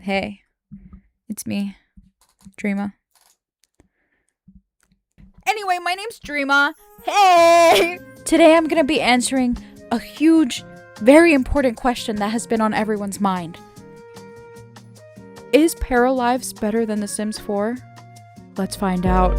Hey, it's me, Dreama. Anyway, my name's Dreama. Hey! Today I'm gonna be answering a huge, very important question that has been on everyone's mind. Is Paralives better than The Sims 4? Let's find out.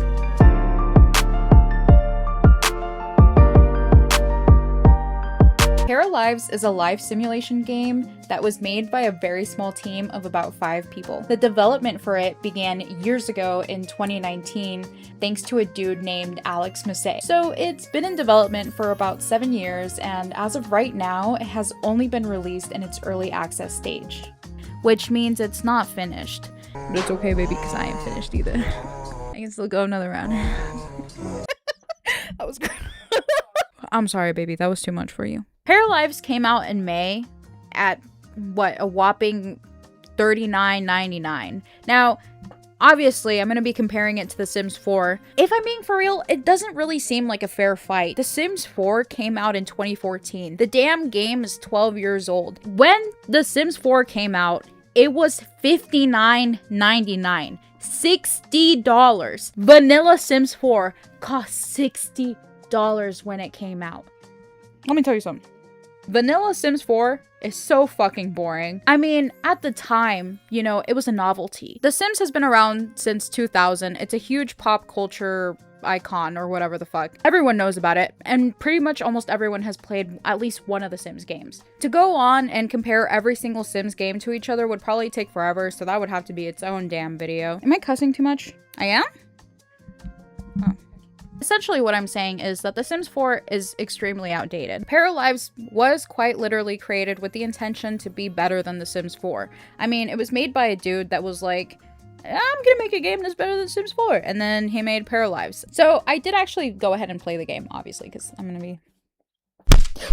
Paralives is a life simulation game that was made by a very small team of about 5 people. The development for it began years ago in 2019 thanks to a dude named Alex Massey. So it's been in development for about 7 years, and as of right now, it has only been released in its early access stage, which means it's not finished. But it's okay, baby, because I ain't finished either. I can still go another round. That was great. I'm sorry, baby, that was too much for you. Paralives came out in May at, a whopping $39.99. Now, obviously, I'm going to be comparing it to The Sims 4. If I'm being for real, it doesn't really seem like a fair fight. The Sims 4 came out in 2014. The damn game is 12 years old. When The Sims 4 came out, it was $59.99. $60. Vanilla Sims 4 cost $60 when it came out. Let me tell you something. Vanilla Sims 4 is so fucking boring. I mean, at the time, you know, it was a novelty. The Sims has been around since 2000. It's a huge pop culture icon or whatever the fuck. Everyone knows about it, and pretty much almost everyone has played at least one of the Sims games. To go on and compare every single Sims game to each other would probably take forever, so that would have to be its own damn video. Am I cussing too much? I am? Oh. Essentially what I'm saying is that The Sims 4 is extremely outdated. Paralives was quite literally created with the intention to be better than The Sims 4. I mean, it was made by a dude that was like, I'm gonna make a game that's better than Sims 4, and then he made Paralives. So I did actually go ahead and play the game, obviously, because I'm gonna be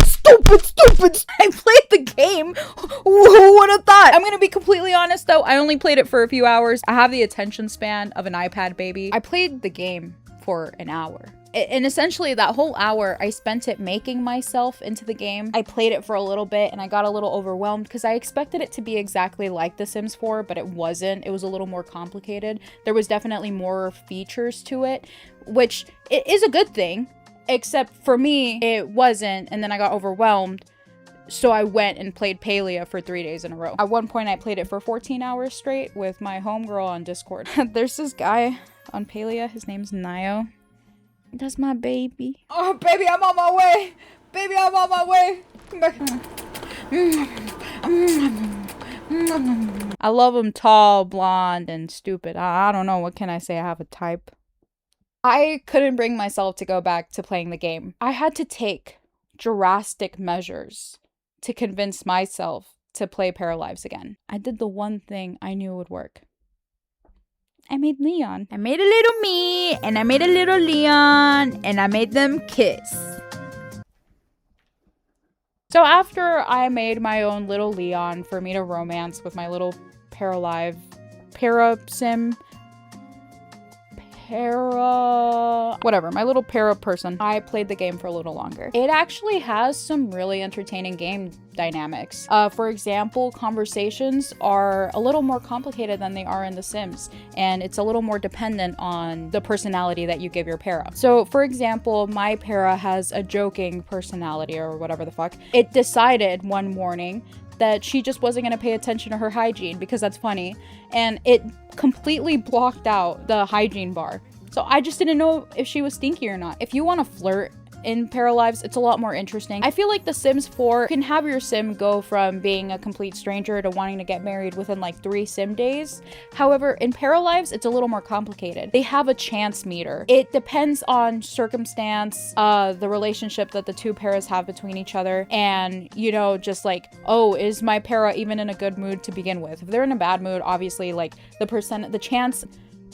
stupid. I played the game. Who would have thought? I'm gonna be completely honest though, I only played it for a few hours. I have the attention span of an iPad baby. I played the game for an hour. And essentially that whole hour I spent it making myself into the game. I played it for a little bit and I got a little overwhelmed because I expected it to be exactly like The Sims 4, but it wasn't. It was a little more complicated. There was definitely more features to it, which it is a good thing, except for me, it wasn't. And then I got overwhelmed. So I went and played Palia for 3 days in a row. At one point I played it for 14 hours straight with my homegirl on Discord. There's this guy on Palia, his name's Nio. That's my baby. Oh, baby, I'm on my way. Baby, I'm on my way. Come back. I love him tall, blonde, and stupid. I don't know. What can I say? I have a type. I couldn't bring myself to go back to playing the game. I had to take drastic measures to convince myself to play Paralives again. I did the one thing I knew would work. I made Leon. I made a little me, and I made a little Leon, and I made them kiss. So after I made my own little Leon for me to romance with my little my little para person, I played the game for a little longer. It actually has some really entertaining game dynamics. For example, conversations are a little more complicated than they are in The Sims, and it's a little more dependent on the personality that you give your para. So for example, my para has a joking personality or whatever the fuck. It decided one morning that she just wasn't going to pay attention to her hygiene because that's funny, and it completely blocked out the hygiene bar. So I just didn't know if she was stinky or not. If you want to flirt in Paralives, it's a lot more interesting. I feel like The Sims 4 can have your sim go from being a complete stranger to wanting to get married within like 3 sim days. However, in Paralives, it's a little more complicated. They have a chance meter. It depends on circumstance, the relationship that the two paras have between each other, and, you know, just like, oh, is my para even in a good mood to begin with? If they're in a bad mood, obviously, like, the chance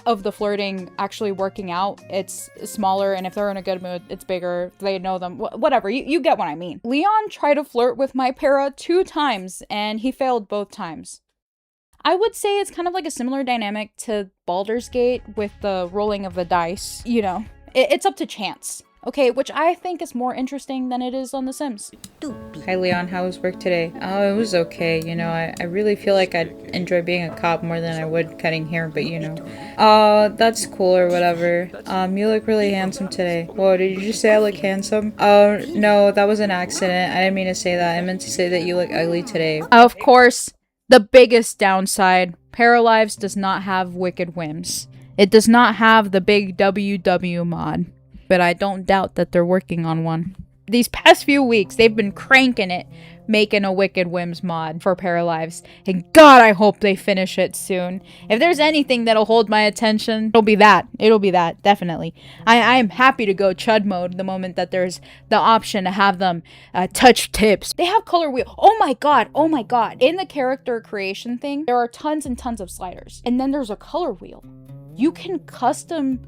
of the flirting actually working out, it's smaller, and if they're in a good mood, it's bigger. They know them. Whatever, you get what I mean. Leon tried to flirt with my para 2 times, and he failed both times. I would say it's kind of like a similar dynamic to Baldur's Gate with the rolling of the dice. You know, it's up to chance. Okay, which I think is more interesting than it is on The Sims. Hi Leon, how was work today? Oh, it was okay. You know, I really feel like I'd enjoy being a cop more than I would cutting hair, but you know. That's cool or whatever. You look really handsome today. Whoa, did you just say I look handsome? Oh, no, that was an accident. I didn't mean to say that. I meant to say that you look ugly today. Of course, the biggest downside, Paralives does not have wicked whims. It does not have the big WW mod. But I don't doubt that they're working on one. These past few weeks, they've been cranking it, making a Wicked Whims mod for Paralives. And God, I hope they finish it soon. If there's anything that'll hold my attention, it'll be that. It'll be that, definitely. I am happy to go Chud mode the moment that there's the option to have them touch tips. They have color wheel. Oh my god, oh my god. In the character creation thing, there are tons and tons of sliders. And then there's a color wheel. You can custom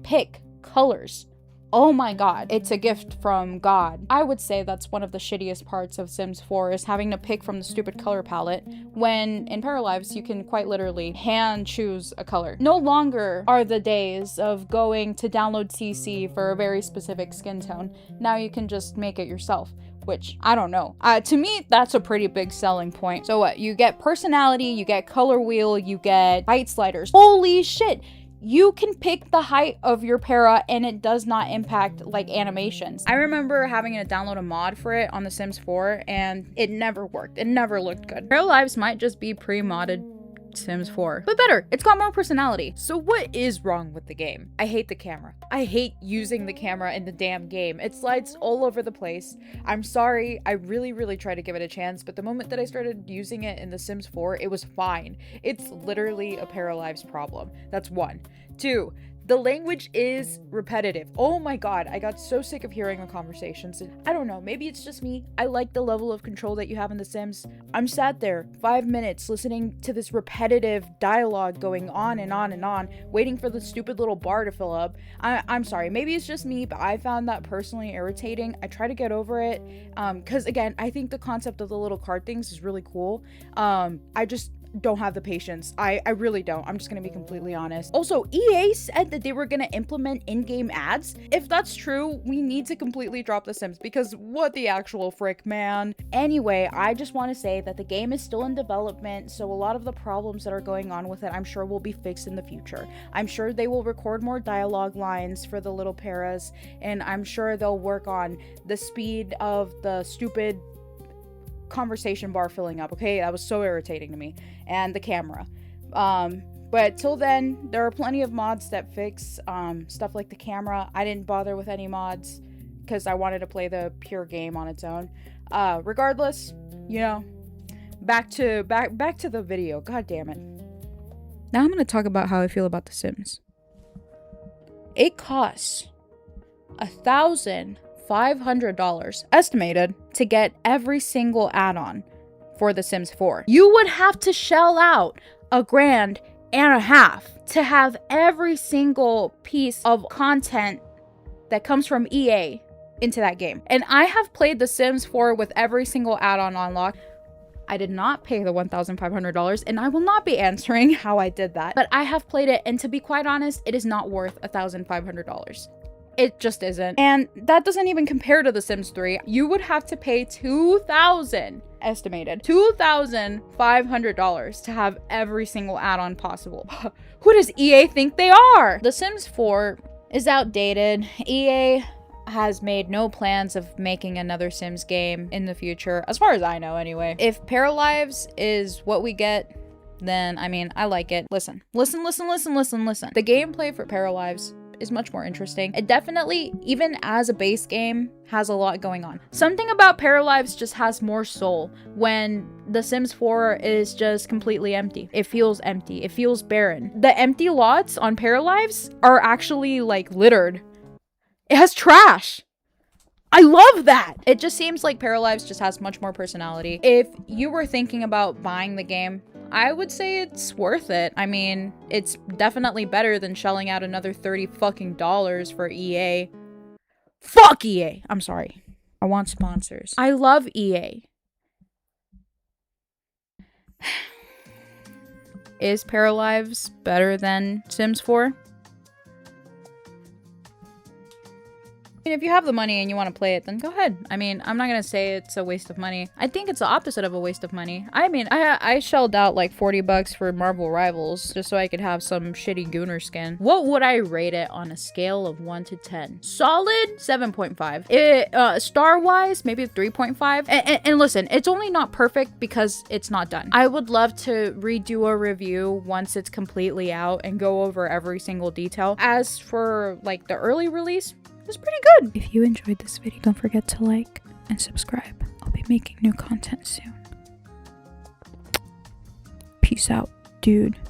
pick colors. Oh my god, it's a gift from God. I would say that's one of the shittiest parts of Sims 4 is having to pick from the stupid color palette, when in Paralives you can quite literally hand choose a color. No longer are the days of going to download CC for a very specific skin tone. Now you can just make it yourself. Which, I don't know. To me, that's a pretty big selling point. So what? You get personality, you get color wheel, you get height sliders. Holy shit! You can pick the height of your para and it does not impact like animations. I remember having to download a mod for it on The Sims 4 and it never worked. It never looked good. Paralives might just be pre-modded Sims 4, but better. It's got more personality. So what is wrong with the game? I hate the camera. I hate using the camera in the damn game. It slides all over the place. I'm sorry. I really tried to give it a chance, but the moment that I started using it in The Sims 4, it was fine. It's literally a Paralives problem. That's one. Two, the language is repetitive. Oh my god, I got so sick of hearing the conversations. I don't know, maybe it's just me. I like the level of control that you have in The Sims. I'm sat there 5 minutes listening to this repetitive dialogue going on and on and on, waiting for the stupid little bar to fill up. I'm sorry, maybe it's just me, but I found that personally irritating. I try to get over it, because again, I think the concept of the little card things is really cool. I just don't have the patience. I really don't. I'm just gonna be completely honest. Also, EA said that they were gonna implement in-game ads. If that's true, we need to completely drop The Sims because what the actual frick, man. Anyway, I just want to say that the game is still in development, so a lot of the problems that are going on with it, I'm sure will be fixed in the future. I'm sure they will record more dialogue lines for the little paras, and I'm sure they'll work on the speed of the stupid conversation bar filling up. Okay, that was so irritating to me. And the camera, but till then there are plenty of mods that fix stuff like the camera. I didn't bother with any mods because I wanted to play the pure game on its own. Regardless, you know, back to the video. God damn it. Now I'm gonna talk about how I feel about The Sims. It costs $1,500 estimated to get every single add-on for The Sims 4. You would have to shell out $1,500 to have every single piece of content that comes from EA into that game. And I have played The Sims 4 with every single add-on unlocked. I did not pay the $1,500 and I will not be answering how I did that, but I have played it, and to be quite honest, it is not worth $1,500. It just isn't. And that doesn't even compare to The Sims 3. You would have to pay estimated $2,500 to have every single add-on possible. Who does EA think they are? The Sims 4 is outdated. EA has made no plans of making another Sims game in the future, as far as I know anyway. If Paralives is what we get, then I mean, I like it. Listen. The gameplay for Paralives is much more interesting. It definitely, even as a base game, has a lot going on. Something about Paralives just has more soul, when The Sims 4 is just completely empty. It feels empty. It feels barren. The empty lots on Paralives are actually like littered. It has trash. I love that! It just seems like Paralives just has much more personality. If you were thinking about buying the game, I would say it's worth it. I mean, it's definitely better than shelling out another $30 fucking for EA. Fuck EA! I'm sorry. I want sponsors. I love EA. Is Paralives better than Sims 4? if you have the money and you want to play it, then go ahead. I mean, I'm not gonna say it's a waste of money. I think it's the opposite of a waste of money. I mean, I shelled out like 40 bucks for Marvel Rivals just so I could have some shitty Gooner skin. What would I rate it on a scale of 1 to 10? Solid 7.5. Star-wise, maybe 3.5. And listen, it's only not perfect because it's not done. I would love to redo a review once it's completely out and go over every single detail. As for like the early release, it's pretty good. If you enjoyed this video, don't forget to like and subscribe. I'll be making new content soon. Peace out, dude.